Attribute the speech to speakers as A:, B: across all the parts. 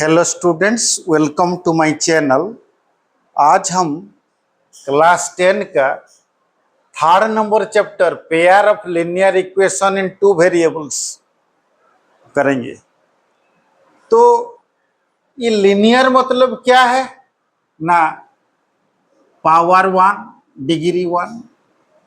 A: Hello students, welcome to my channel. आज हम class 10 का third number chapter pair of linear equation in two variables करेंगे। तो ये लीनियर मतलब क्या है ना, पावर 1, डिग्री 1,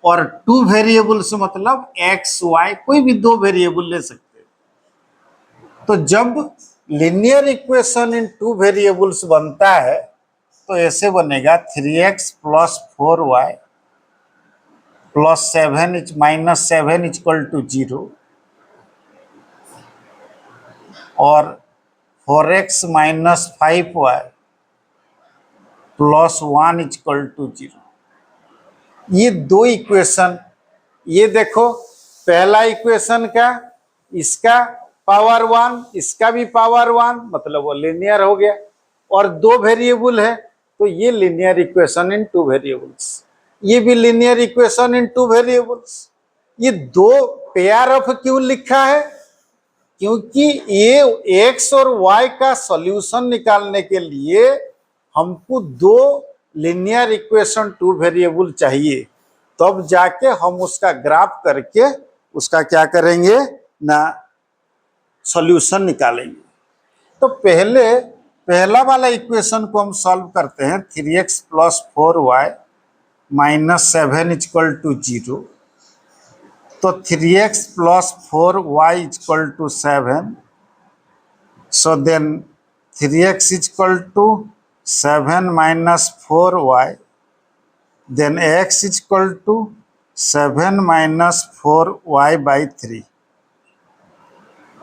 A: और टू वेरिएबल्स मतलब एक्स वाई, कोई भी दो वेरिएबल ले सकते हैं। तो जब linear equation in two variables बनता है तो ऐसे बनेगा 3x plus 4y plus 7 minus 7 equal to 0 और 4x minus 5y plus 1 equal to 0। ये दो इक्वेशन, ये देखो पहला इक्वेशन का, इसका पावर 1, इसका भी पावर 1, मतलब वो लीनियर हो गया। और दो वेरिएबल है तो ये linear equation in two variables, ये भी linear equation in two variables. ये दो पेयर ऑफ क्यों लिखा है? क्योंकि ये एक्स और वाई का सॉल्यूशन निकालने के लिए हमको दो लीनियर इक्वेशन टू वेरिएबल चाहिए, तब जाके हम उसका ग्राफ करके उसका क्या करेंगे ना, सॉल्यूशन निकालेंगे। तो पहला वाला इक्वेशन को हम सॉल्व करते हैं। 3x plus 4y minus 7 equal to 0। तो 3x plus 4y equal to 7, so then 3x equal to 7 minus 4y, then x equal to 7 minus 4y by 3।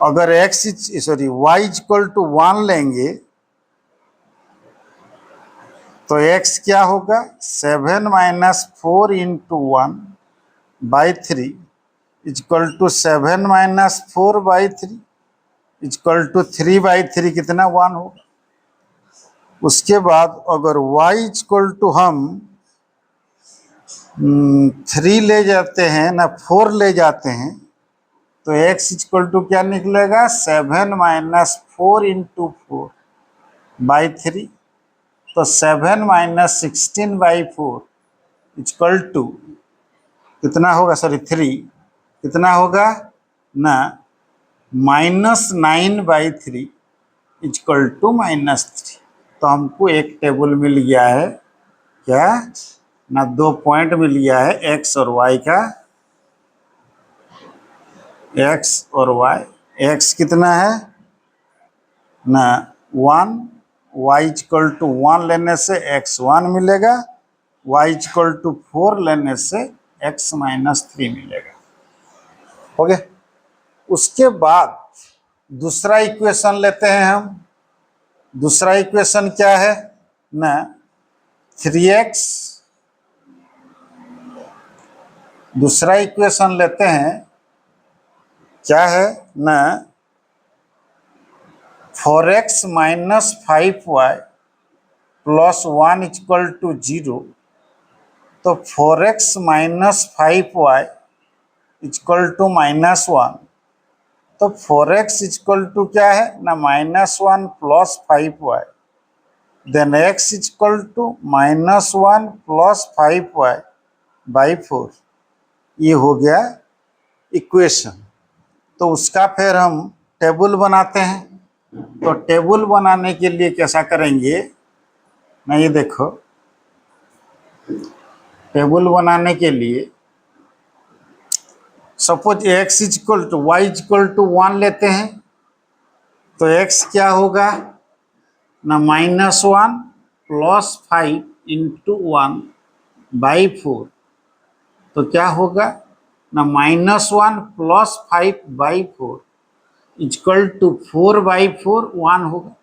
A: अगर y इक्वल टू 1 लेंगे तो x क्या होगा, 7 minus 4 into 1 by 3 equal to 7 minus 4 by 3 equal to 3 by 3 कितना 1 होगा। उसके बाद अगर y इक्वल टू हम 3 ले जाते हैं ना, 4 ले जाते हैं, तो x इक्वल टू क्या निकलेगा, 7 माइनस 4 इंटू 4 बाई 3, तो 7 माइनस 16 बाई 4 इक्वल टू कितना होगा, 3 कितना होगा ना, minus 9 by 3 equal to minus 3। तो हमको एक टेबल मिल गया है, क्या ना, 2 पॉइंट मिल गया है एक्स और वाई का। एक्स और वाई, एक्स कितना है ना 1, वाई इक्वल टू 1 लेने से x1 मिलेगा, y इक्वल टू 4 लेने से x माइनस 3 मिलेगा। हो गया। उसके बाद दूसरा इक्वेशन लेते हैं हम। दूसरा इक्वेशन क्या है ना, 3x, दूसरा इक्वेशन लेते हैं, क्या है ना, 4x minus 5y plus 1 equal to 0। तो 4x minus 5y equal to minus 1। तो 4x इक्वल टू क्या है ना, minus 1 plus 5y, then x equal to minus 1 plus 5y by 4। ये हो गया इक्वेशन। तो उसका फिर हम टेबल बनाते हैं। तो टेबल बनाने के लिए कैसा करेंगे ना, ये देखो, टेबल बनाने के लिए suppose x equal to y equal to 1 लेते हैं, तो x क्या होगा ना, माइनस 1 प्लस 5 इंटू 1 बाई 4। तो क्या होगा ना, minus 1 plus 5 by 4 equal to 4 by 4 1 होगा।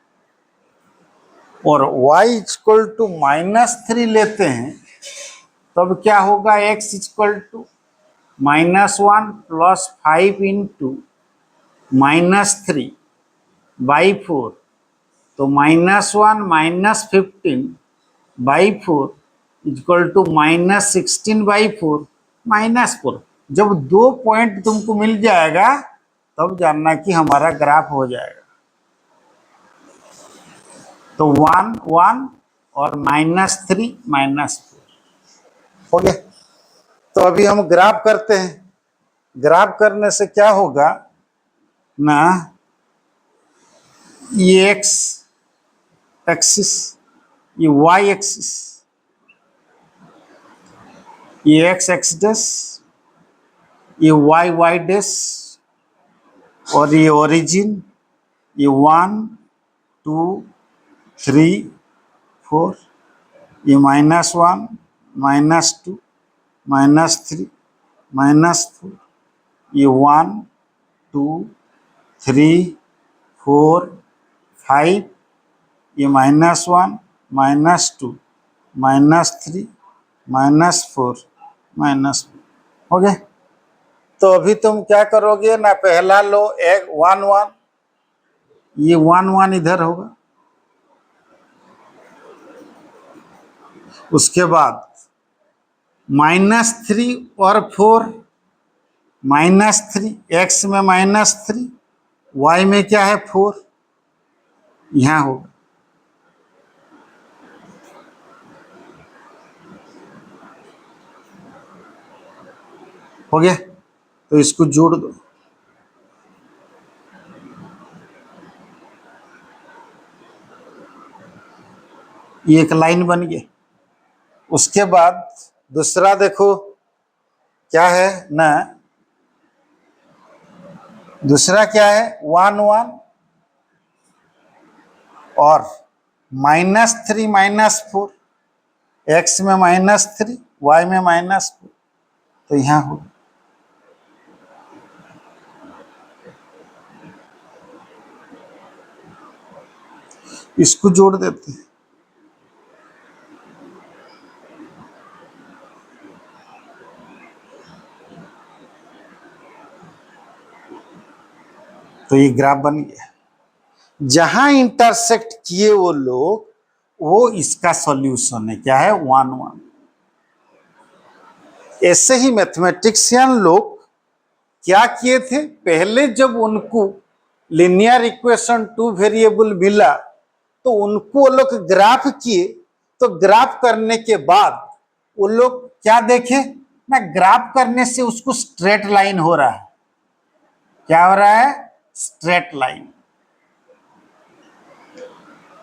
A: और y इक्वल टू माइनस 3 लेते हैं, तब क्या होगा, x equal to minus 1 plus 5 into minus 3 by 4। तो minus 1 minus 15 by 4 equal to minus 16 by 4 minus 4। जब दो पॉइंट तुमको मिल जाएगा तब जानना कि हमारा ग्राफ हो जाएगा। तो 1 1 और -3 -4 हो गया। तो अभी हम ग्राफ करते हैं। ग्राफ करने से क्या होगा ना, ये एक्स एक्सिस, ये वाई एक्सिस, ये एक्स एक्स डैश, ये वाई वाई डैश, और ये ओरिजिन, ये 1 2 3 4, ये -1 -2 -3 -4, ये 1 2 3 4 5, ये -1 -2 -3 -4 हो गया। तो अभी तुम क्या करोगे ना, पहला लो एक 1 1, ये 1 1 इधर होगा, उसके बाद -3 और 4, -3, एक्स में -3, वाई में क्या है 4, यहां होगा। हो गया, तो इसको जोड़ दो। ये एक लाइन बन गई। उसके बाद दूसरा देखो क्या है ना, दूसरा क्या है 1 1 और -3 -4, एक्स में -3, वाई में -4, तो यहां होगा। इसको जोड़ देते हैं। तो ये ग्राफ बन गया। जहां इंटरसेक्ट किए वो लोग, वो इसका सॉल्यूशन है, क्या है 1 1। ऐसे ही मैथमेटिशियन लोग क्या किए थे, पहले जब उनको लिनियर इक्वेशन 2 वेरिएबल मिला तो उनको वो लोग ग्राफ किए। तो ग्राफ करने के बाद वो लोग क्या देखे ना, ग्राफ करने से उसको स्ट्रेट लाइन हो रहा है। क्या हो रहा है, स्ट्रेट लाइन।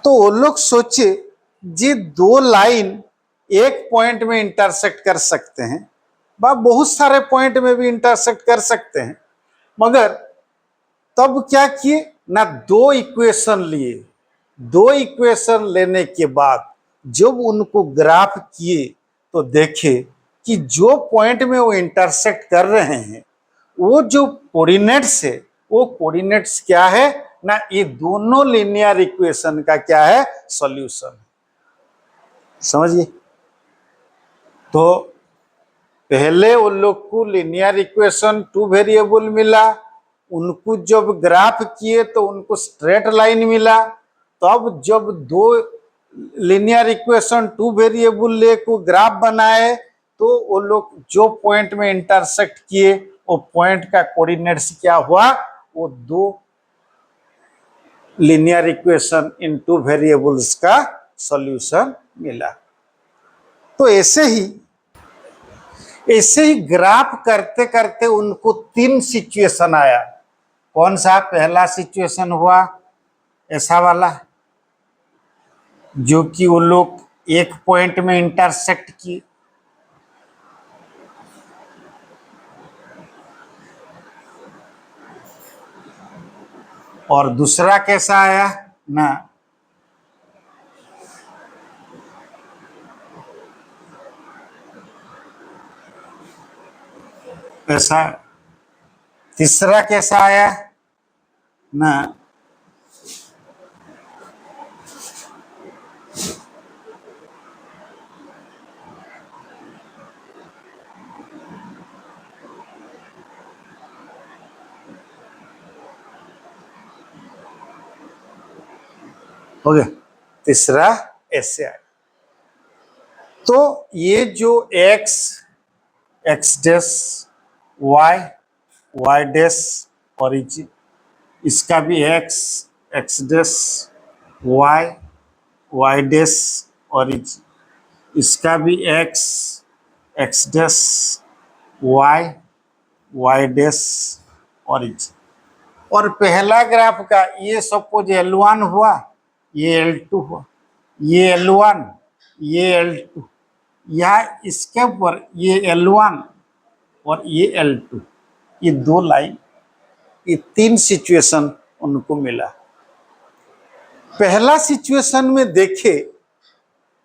A: तो वो लोग सोचे जी दो लाइन एक पॉइंट में इंटरसेक्ट कर सकते हैं, बहुत सारे पॉइंट में भी इंटरसेक्ट कर सकते हैं, मगर तब क्या किए ना, दो इक्वेशन लिए। दो इक्वेशन लेने के बाद जब उनको ग्राफ किए तो देखे कि जो पॉइंट में वो इंटरसेक्ट कर रहे हैं, वो जो कोऑर्डिनेट्स है, वो कोऑर्डिनेट्स क्या है ना, ये दोनों लीनियर इक्वेशन का क्या है, सॉल्यूशन। समझिए। तो पहले उन लोग को लीनियर इक्वेशन 2 वेरिएबल मिला, उनको जब ग्राफ किए तो उनको स्ट्रेट लाइन मिला। तब जब दो लीनियर इक्वेशन 2 वेरिएबल ले को ग्राफ बनाए तो वो लोग जो पॉइंट में इंटरसेक्ट किए वो पॉइंट का कोऑर्डिनेट्स क्या हुआ, वो दो लीनियर इक्वेशन इन 2 वेरिएबल्स का सॉल्यूशन मिला। तो ऐसे ही ग्राफ करते करते उनको 3 सिचुएशन आया। कौन सा, पहला सिचुएशन हुआ ऐसा वाला, जो कि वो लोग एक पॉइंट में इंटरसेक्ट किए। और दूसरा कैसा आया ना, ऐसा। तीसरा कैसा आया ना, हो गया, तीसरा ऐसे आया। तो ये जो x x dash, y y dash, origin, इसका भी x x dash, y y dash origin, इसका भी x, x dash, y, y dash origin. और पहला ग्राफ का ये सपोज L1 हुआ, ये L2 हुआ, ये L1, ये L2, या इसके ऊपर ये L1 और ये L2, ये दो लाइन, ये तीन सिचुएशन उनको मिला। पहला सिचुएशन में देखे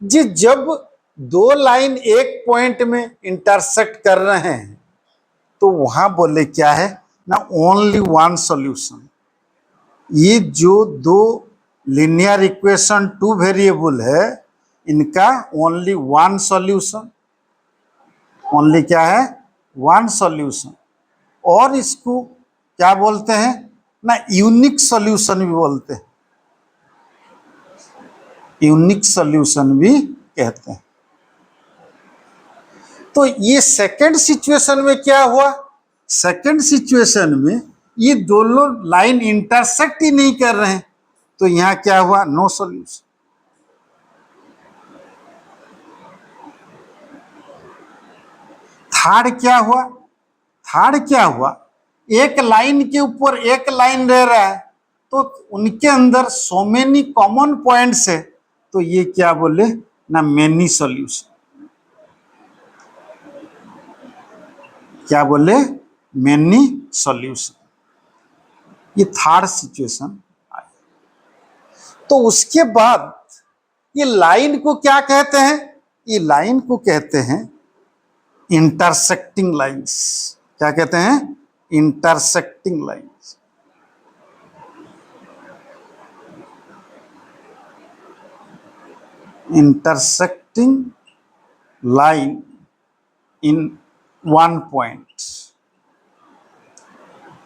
A: जी, जब दो लाइन एक पॉइंट में इंटरसेक्ट कर रहे हैं तो वहां बोले क्या है ना, ओनली वन सॉल्यूशन। ये जो दो लिनियर इक्वेशन टू वेरिएबल है, इनका ओनली वन सॉल्यूशन, ओनली क्या है, वन सॉल्यूशन। और इसको क्या बोलते हैं ना, यूनिक सॉल्यूशन भी बोलते हैं, यूनिक सॉल्यूशन भी कहते हैं। तो ये सेकंड सिचुएशन में क्या हुआ, सेकंड सिचुएशन में ये दोनों लाइन इंटरसेक्ट ही नहीं कर रहे हैं, तो यहां क्या हुआ, नो सॉल्यूशन। थर्ड क्या हुआ, थर्ड क्या हुआ, एक लाइन के ऊपर एक लाइन रह रहा है तो उनके अंदर सो मेनी कॉमन पॉइंट्स है, तो ये क्या बोले ना, मेनी सॉल्यूशन। क्या बोले, मेनी सॉल्यूशन। ये थर्ड सिचुएशन आया। तो उसके बाद ये लाइन को क्या कहते हैं, ये लाइन को कहते हैं इंटरसेक्टिंग लाइंस। क्या कहते हैं, intersecting lines. Intersecting line in one point,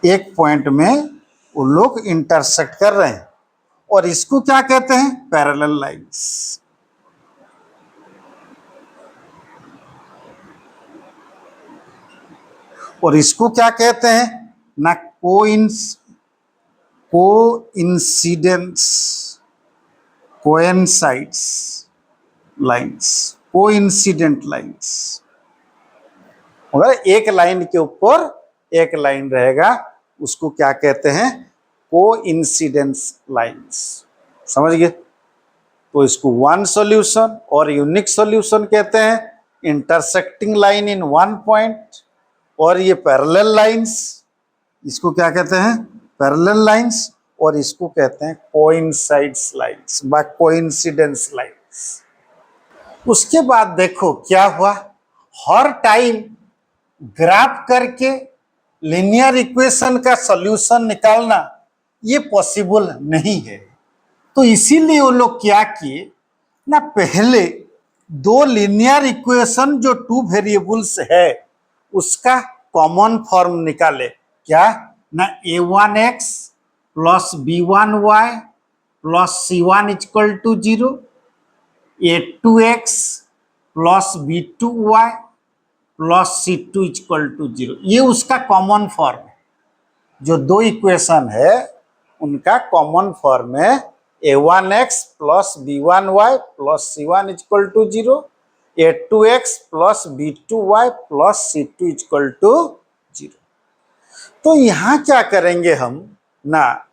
A: एक पॉइंट में वो लोग इंटरसेक्ट कर रहे हैं, और इसको क्या कहते हैं, पैरेलल लाइंस। और इसको क्या कहते हैं ना, coincidence, coincides lines, coincident lines. मगर एक लाइन के ऊपर एक लाइन रहेगा, उसको क्या कहते हैं, कोइंसिडेंस लाइंस। समझ गए। तो इसको वन सॉल्यूशन और यूनिक सॉल्यूशन कहते हैं, intersecting line in one point. और ये पैरेलल लाइंस, इसको क्या कहते हैं, पैरेलल लाइंस। और इसको कहते हैं कोइंसाइड्स लाइंस बा कोइंसिडेंस लाइंस। उसके बाद देखो क्या हुआ, हर टाइम ग्राफ करके लिनियर इक्वेशन का सॉल्यूशन निकालना ये पॉसिबल नहीं है। तो इसीलिए वो लोग क्या किए ना, पहले दो लिनियर इक्वेशन जो टू वेरिएबल्स है उसका कॉमन फॉर्म निकाले। क्या ना, a1x plus b1y plus c1 equal to 0, a2x plus b2y plus c2 equal to 0। ये उसका कॉमन फॉर्म है। जो दो इक्वेशन है उनका कॉमन फॉर्म है a1x plus b1y plus c1 equal to 0, a2x plus b2y plus c2 equal to 0। तो यहां क्या करेंगे हम ना,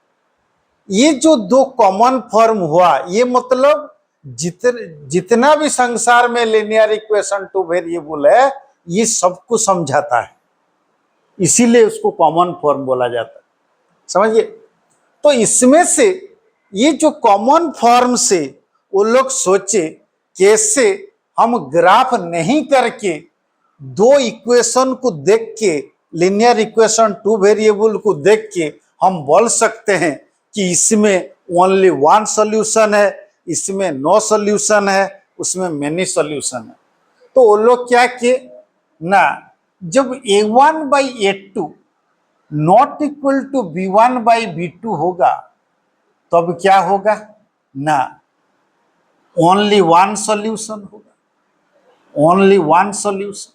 A: ये जो दो कॉमन फॉर्म हुआ, ये मतलब जितना भी संसार में लिनियर इक्वेशन टू वेरिएबल है ये सबको समझाता है, इसीलिए उसको कॉमन फॉर्म बोला जाता है। समझिए। तो इसमें से ये जो कॉमन फॉर्म से वो लोग सोचे कैसे हम ग्राफ नहीं करके दो इक्वेशन को देख के, लिनियर इक्वेशन टू वेरिएबल को देख के हम बोल सकते हैं कि इसमें ओनली वन सॉल्यूशन है, इसमें नो सॉल्यूशन है, उसमें मेनी सॉल्यूशन है। तो वो लोग क्या किए ना, जब a1/a2 not equal to b1/b2 होगा तब क्या होगा ना, ओनली वन सॉल्यूशन होगा, ओनली वन सॉल्यूशन।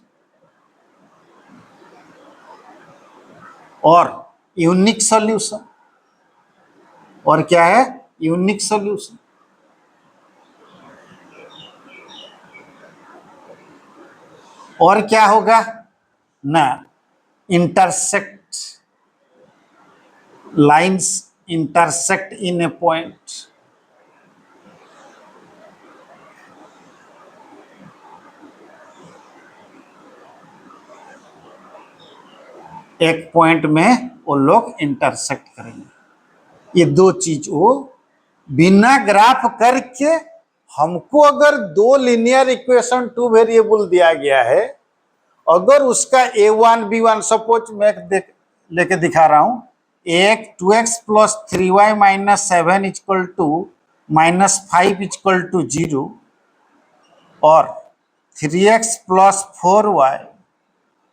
A: और यूनिक सॉल्यूशन, और क्या है, यूनिक सॉल्यूशन। और क्या होगा ना, intersect, lines intersect in a point, एक पॉइंट में वो लोग इंटरसेक्ट करेंगे। ये दो चीज वो बिना ग्राफ करके, हमको अगर दो लीनियर इक्वेशन टू वेरिएबल दिया गया है, अगर उसका a1 b1 सपोज मैं लेके दिखा रहा हूं, एक 2x plus 3y minus 7 equal to -5 equal to 0 और 3x plus 4y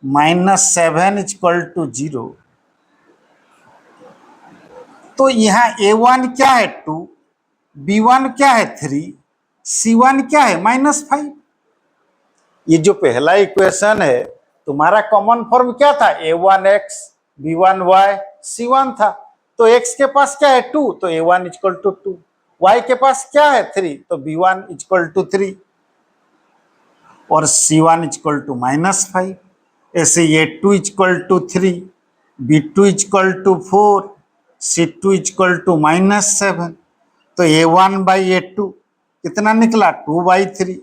A: minus 7 equal to 0, तो यहाँ a1 क्या है 2, b1 क्या है 3, c1 क्या है -5। ये जो पहला इक्वेशन है तुम्हारा कॉमन फॉर्म क्या था, a1x b1y c1 था, तो x के पास क्या है 2, तो a1 इक्वल टू 2, y के पास क्या है 3, तो b1 इक्वल टू 3 और c1 इक्वल टू -5। ऐसे ये 2 equal to 3, b2 equal to 4, c2 equal to -7, तो a1 बाई a2 कितना निकला 2/3,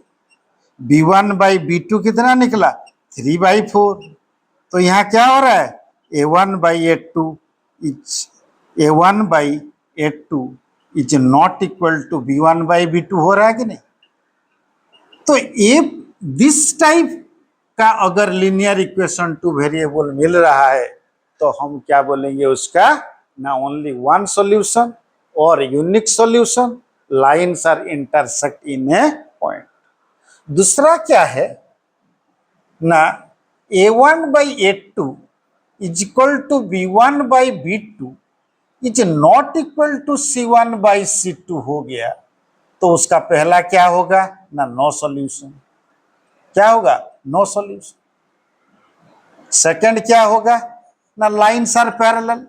A: b1 बाई b2 कितना निकला 3/4। तो यहाँ क्या हो रहा है, a1 by a2 is not equal to b1 by b2 हो रहा है कि नहीं। तो ये दिस टाइप का अगर लीनियर इक्वेशन टू वेरिएबल मिल रहा है तो हम क्या बोलेंगे उसका, ना ओनली वन सॉल्यूशन और unique solution, lines are intersect in a point. दूसरा क्या है ना, a1 by a2 is equal to b1 by b2 is not equal to c1 by c2 हो गया, तो उसका पहला क्या होगा ना, नो सॉल्यूशन। क्या होगा, नो सॉल्यूशन। सेकंड क्या होगा ना, lines are parallel,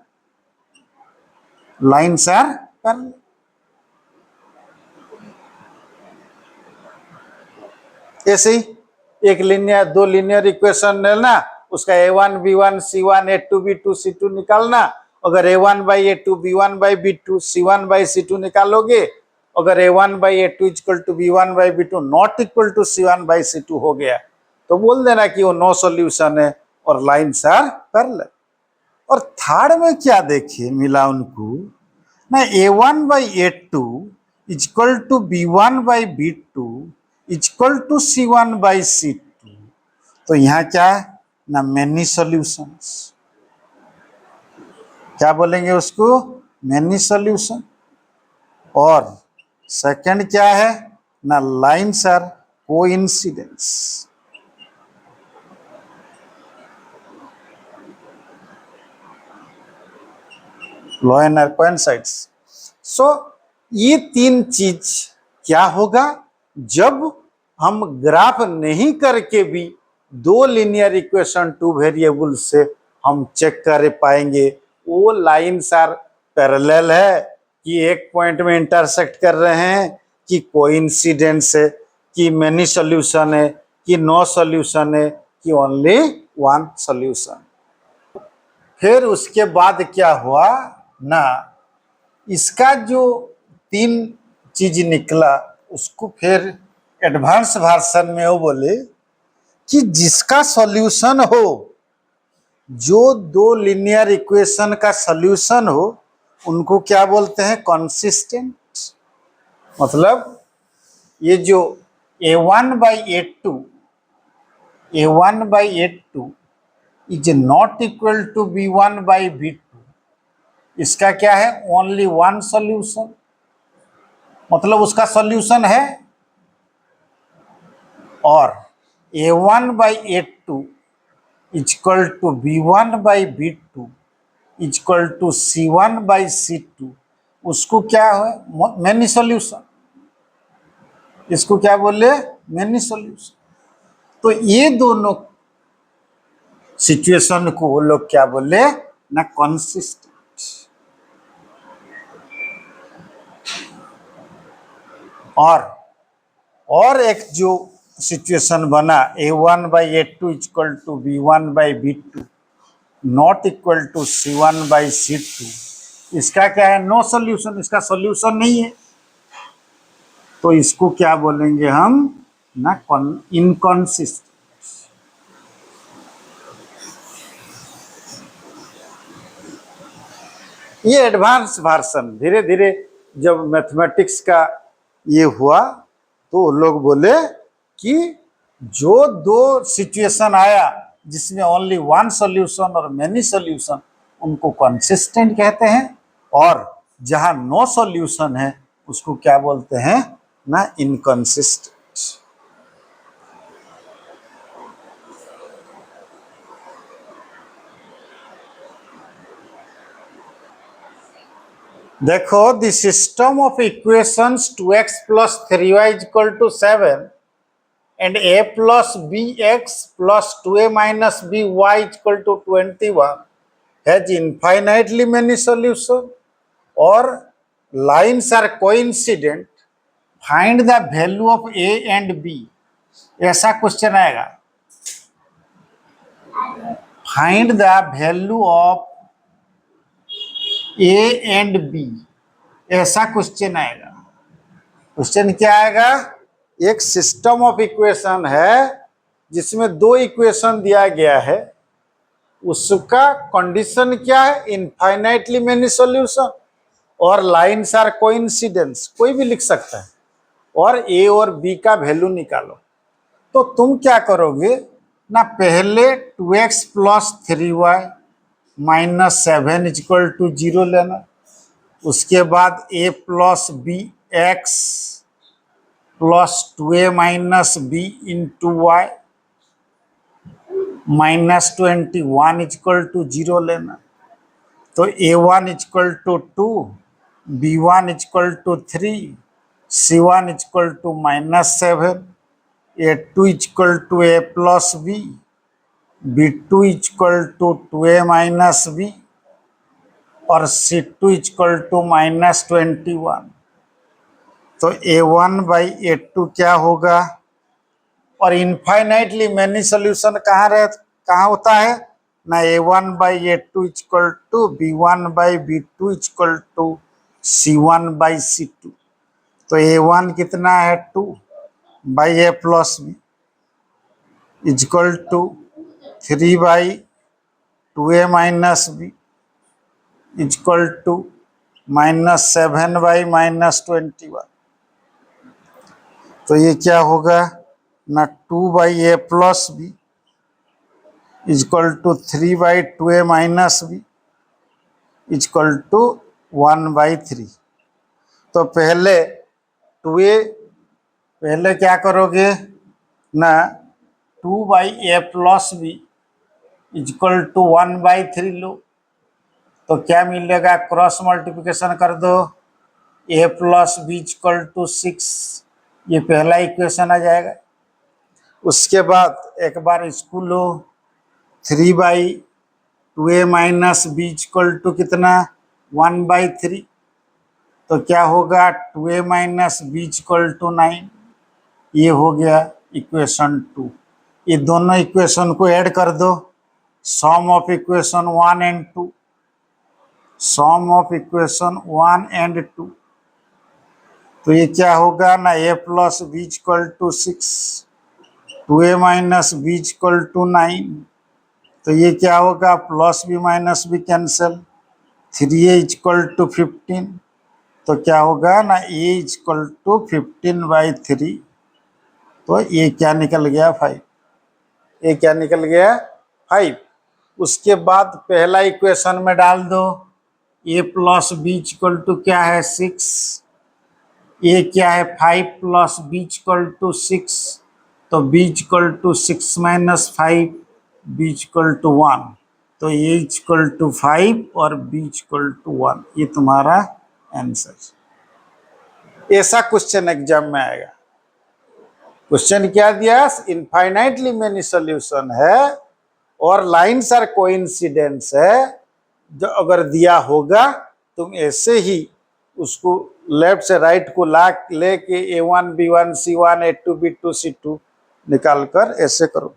A: lines are parallel. ऐसे ही एक लीनियर, दो लीनियर इक्वेशन है ना, उसका a1 b1 c1 a2 b2 c2 निकालना। अगर a1 by a2 b1 by b2 c1 by c2 निकालोगे, अगर a1 by a2 equal to b1 by b2 not equal to c1 by c2 हो गया, तो बोल देना कि वो नो सॉल्यूशन है और लाइंस आर पैरेलल। और थर्ड में क्या देखिए मिला उनको ना, a1 by a2 equal to b1 by b2 equal to c1 by c2, तो यहाँ क्या है ना, मेनी सॉल्यूशंस। क्या बोलेंगे उसको, मेनी सॉल्यूशन। और सेकंड क्या है ना, lines are coincidence. Law and coincides. So ये तीन चीज क्या होगा, जब हम ग्राफ नहीं करके भी दो लीनियर इक्वेशन टू वेरिएबल से हम चेक कर पाएंगे वो लाइंस आर पैरेलल है, कि एक पॉइंट में इंटरसेक्ट कर रहे हैं, कि कोइंसिडेंस है, कि मेनी सॉल्यूशन है, कि नो सॉल्यूशन है, कि ओनली वन सॉल्यूशन। फिर उसके बाद क्या हुआ ना, इसका जो तीन चीज निकला उसको फिर एडवांस वर्जन में वो बोले कि जिसका सॉल्यूशन हो, जो दो लीनियर इक्वेशन का सॉल्यूशन हो, उनको क्या बोलते हैं, कंसिस्टेंट। मतलब ये जो a1 by a2 is not equal to b1 by b2, इसका क्या है, ओनली वन सॉल्यूशन, मतलब उसका सॉल्यूशन है। और a1 by a2 equal to b1 by b2 equal to c1 by c2, उसको क्या है, मेनी सॉल्यूशन। इसको क्या बोले, मेनी सॉल्यूशन। तो ये दोनों सिचुएशन को वो लोग क्या बोले ना, कंसिस्टेंट। और एक जो सिचुएशन बना A1/A2 equal to B1/B2 not equal to C1/C2, इसका क्या है? नो सॉल्यूशन, इसका सॉल्यूशन नहीं है, तो इसको क्या बोलेंगे हम ना? इनकॉन्सिस्टेंट। ये एडवांस वर्जन, धीरे धीरे जब मैथमेटिक्स का ये हुआ तो लोग बोले कि जो दो सिचुएशन आया जिसमें ओनली वन सॉल्यूशन और मेनी सॉल्यूशन, उनको कंसिस्टेंट कहते हैं, और जहां नो सॉल्यूशन है उसको क्या बोलते हैं ना? इनकंसिस्टेंट। देखो, the system of equations 2x plus 3y equal to 7 and a plus bx plus 2a minus by equal to 21 has infinitely many solutions or lines are coincident, find the value of a and b, ऐसा question आएगा। Find the value of a and b, ऐसा question आएगा। Question क्या आएगा? एक system of equation है जिसमें दो इक्वेशन दिया गया है, उसका कंडीशन क्या है? इनफाइनाइटली मेनी सॉल्यूशन और लाइन्स आर कोइंसिडेंस, कोई भी लिख सकता है, और ए और बी का वैल्यू निकालो। तो तुम क्या करोगे ना? पहले 2x plus 3y minus 7 equal to 0 लेना, उसके बाद a plus bx plus 2a minus b into y minus 21 equal to 0 लेना। तो a1 equal to 2, b1 equal to 3, c1 equal to minus 7, a2 equal to a plus b, b2 equal to 2a minus b और c2 equal to minus 21। तो a1/a2 क्या होगा? और infinitely many solution कहाँ होता है ना? a1/a2 equal to b1/b2 equal to c1/c2। तो a1 कितना है? 2 by a plus b equal to 3/2a minus b equal to minus 7/-21। तो ये क्या होगा ना? 2/a plus b equal to 3/2a minus b equal to 1/3। तो पहले 2a, पहले क्या करोगे ना? 2/a plus b equal to 1/3 लो, तो क्या मिलेगा? क्रॉस मल्टीप्लिकेशन कर दो, a plus b equal to 6, ये पहला इक्वेशन आ जाएगा। उसके बाद एक बार इसको लो, 3/2a minus b equal to कितना? 1/3। तो क्या होगा? 2a minus b equal to 9, ये हो गया इक्वेशन 2। ये दोनों इक्वेशन को ऐड कर दो, sum of equation 1 and 2, sum of equation 1 and 2। तो ये क्या होगा ना? a plus b equal to 6, 2a minus b equal to 9। तो ये क्या होगा? Plus b minus b cancel, 3a equal to 15। तो क्या होगा ना? a equal to 15/3। तो ये क्या निकल गया? 5। ये क्या निकल गया? 5। उसके बाद पहला इक्वेशन में डाल दो, a plus b equal to क्या है? 6। ये क्या है? 5 प्लस बी इक्वल टू 6। तो b equal to 6 minus 5, b equal to 1। तो a इक्वल टू 5 और b इक्वल टू 1, ये तुम्हारा आंसर। ऐसा क्वेश्चन एग्जाम में आएगा। क्वेश्चन क्या दिया? इनफाइनाइटली मेनी सॉल्यूशन है और लाइन्स आर कोइंसिडेंस है। जो अगर दिया होगा तुम ऐसे ही उसको लेफ्ट से राइट को ला लेके a1 b1 c1 a2 b2 c2 निकाल कर ऐसे करो।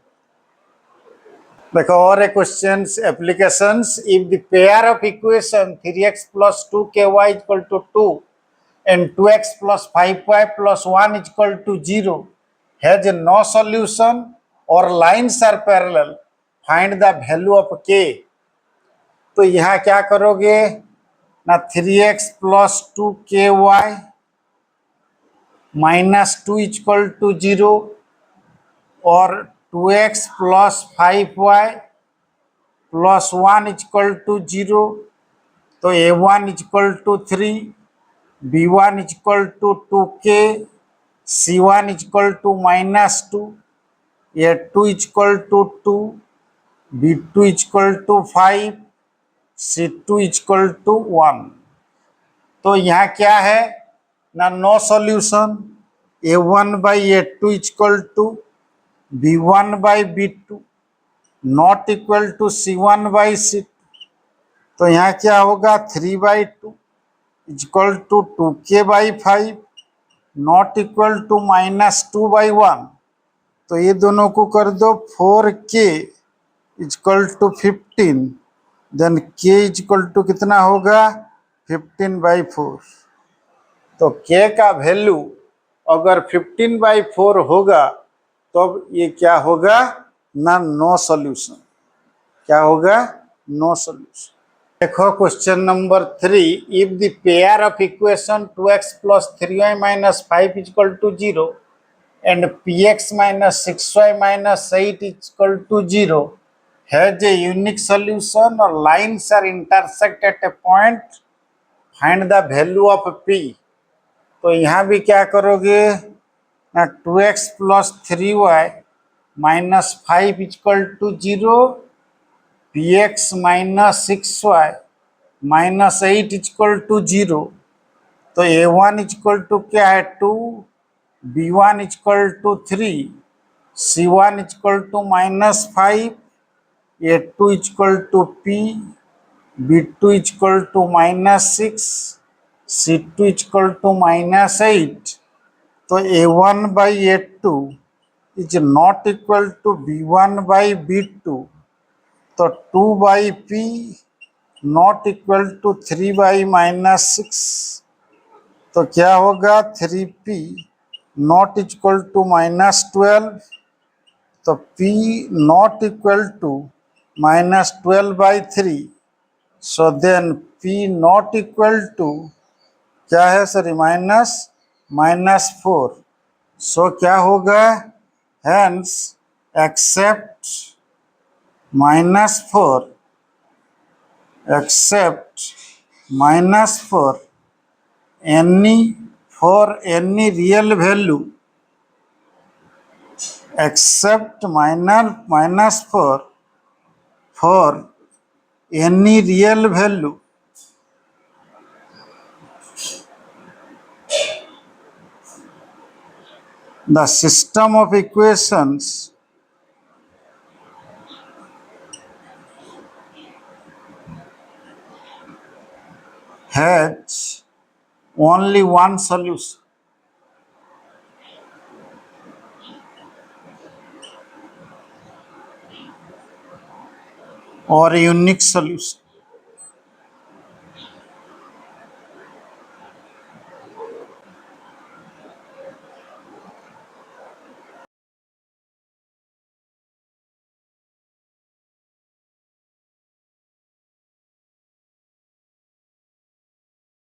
A: देखो और एक question applications, if the pair of equation 3x plus 2ky equal to 2 and 2x plus 5y plus 1 equal to 0 has no solution or lines are parallel, find the value of k। तो यहाँ क्या करोगे ना, 3x plus 2ky minus 2 equal to 0 और 2x plus 5y plus 1 equal to 0। तो a1 equal to 3, b1 equal to 2k, c1 equal to minus 2, a2 equal to 2, b2 equal to 5, c2 equal to 1। तो यहाँ क्या है ना, no solution, a1 by a2 equal to b1 by b2 not equal to c1 by c2। तो यहाँ क्या होगा 3/2 equal to 2k by 5 not equal to -2/1। तो ये दोनों को कर दो 4k equal to 15, then k equal to कितना होगा 15/4। तो k का वैल्यू अगर 15/4 होगा तो अब ये क्या होगा ना, नो सॉल्यूशन। क्या होगा, नो सॉल्यूशन। देखो question number 3, if the pair of equation 2x plus 3y minus 5 equal to 0 and px minus 6y minus 8 equal to 0 has a unique solution or lines are intersect at a point, find the value of p। तो यहाँ भी क्या करोगे ना, 2x plus 3y minus 5 equal to 0, px minus 6y minus 8 equal to 0। तो a1 equal to क्या है 2, b1 equal to 3, c1 equal to -5, a2 equal to p, b2 equal to -6, c2 equal to -8। तो a1 by a2 is not equal to b1 by b2। तो 2/p not equal to 3/-6। तो क्या होगा 3p not equal to -12। तो p not equal to -12/3। So then p not equal to क्या है sir, -4। So क्या होगा, hence except -4, except -4 any for any real value, except -4 for any real value, the system of equations has only one solution or unique solution।